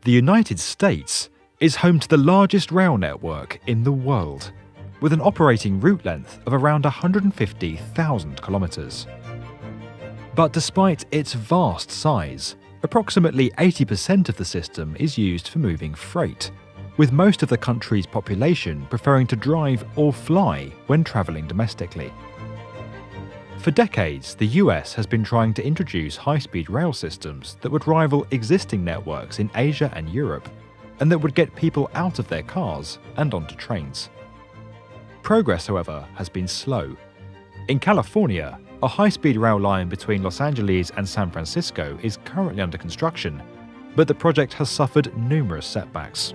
The United States is home to the largest rail network in the world, with an operating route length of around 150,000 kilometres. But despite its vast size, approximately 80% of the system is used for moving freight, with most of the country's population preferring to drive or fly when travelling domestically. For decades, the US has been trying to introduce high-speed rail systems that would rival existing networks in Asia and Europe, and that would get people out of their cars and onto trains. Progress, however, has been slow. In California, a high-speed rail line between Los Angeles and San Francisco is currently under construction, but the project has suffered numerous setbacks.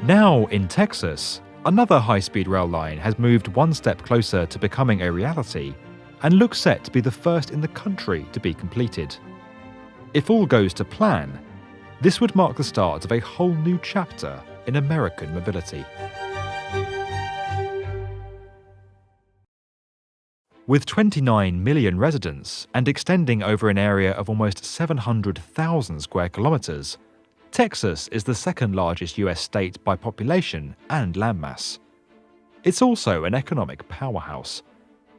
Now in Texas, another high-speed rail line has moved one step closer to becoming a reality and looks set to be the first in the country to be completed. If all goes to plan, this would mark the start of a whole new chapter in American mobility. With 29 million residents and extending over an area of almost 700,000 square kilometres, Texas is the second largest US state by population and landmass. It's also an economic powerhouse.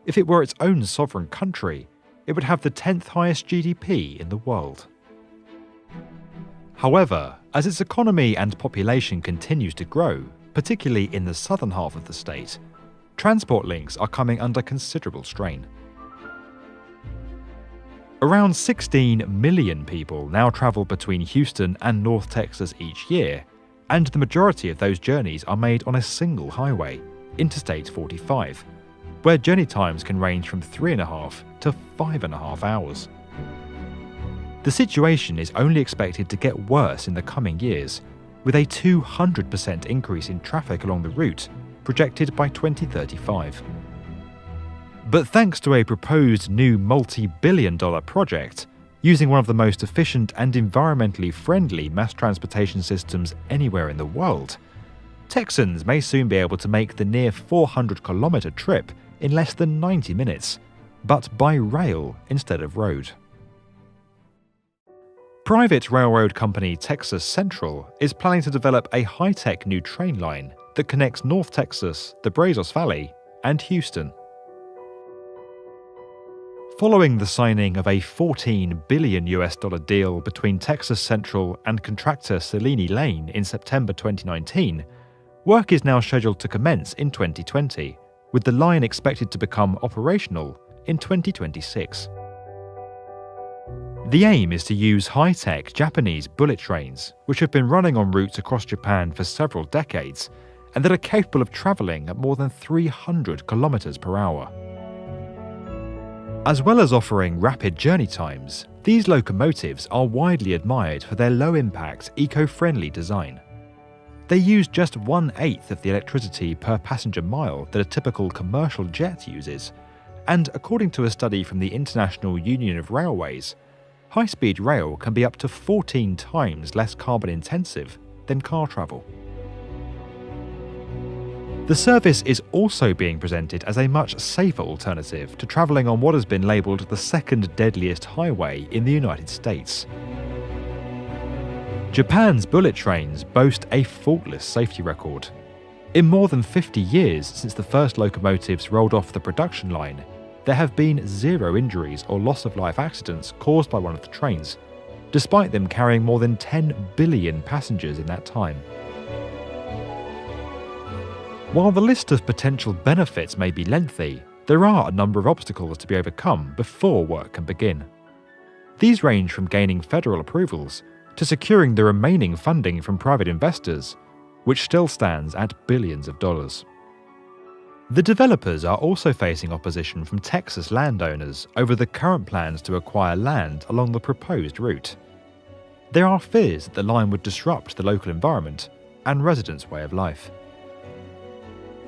If it were its own sovereign country, it would have the 10th highest GDP in the world. However, as its economy and population continues to grow, particularly in the southern half of the state, transport links are coming under considerable strain. Around 16 million people now travel between Houston and North Texas each year, and the majority of those journeys are made on a single highway, Interstate 45, where journey times can range from 3.5 to 5.5 hours. The situation is only expected to get worse in the coming years, with a 200% increase in traffic along the route projected by 2035. But thanks to a proposed new multi-billion-dollar project, using one of the most efficient and environmentally friendly mass transportation systems anywhere in the world, Texans may soon be able to make the near 400-kilometre trip in less than 90 minutes, but by rail instead of road. Private railroad company Texas Central is planning to develop a high-tech new train line that connects North Texas, the Brazos Valley, and Houston. Following the signing of a $14 billion deal between Texas Central and contractor Selene Lane in September 2019, work is now scheduled to commence in 2020, with the line expected to become operational in 2026. The aim is to use high-tech Japanese bullet trains, which have been running on routes across Japan for several decades, and that are capable of travelling at more than 300 kilometers per hour. As well as offering rapid journey times, these locomotives are widely admired for their low-impact, eco-friendly design. They use just 1/8 of the electricity per passenger mile that a typical commercial jet uses, and according to a study from the International Union of Railways, high-speed rail can be up to 14 times less carbon-intensive than car travel. The service is also being presented as a much safer alternative to travelling on what has been labelled the second deadliest highway in the United States. Japan's bullet trains boast a faultless safety record. In more than 50 years since the first locomotives rolled off the production line, there have been 0 injuries or loss-of-life accidents caused by one of the trains, despite them carrying more than 10 billion passengers in that time. While the list of potential benefits may be lengthy, there are a number of obstacles to be overcome before work can begin. These range from gaining federal approvals to securing the remaining funding from private investors, which still stands at billions of dollars. The developers are also facing opposition from Texas landowners over the current plans to acquire land along the proposed route. There are fears that the line would disrupt the local environment and residents' way of life.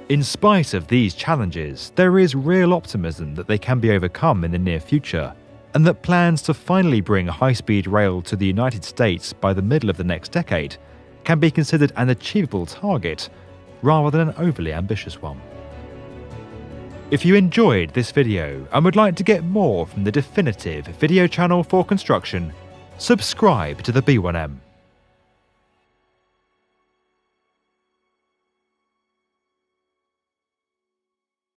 In spite of these challenges, there is real optimism that they can be overcome in the near future, and that plans to finally bring high-speed rail to the United States by the middle of the next decade can be considered an achievable target rather than an overly ambitious one. If you enjoyed this video and would like to get more from the definitive video channel for construction, subscribe to the B1M.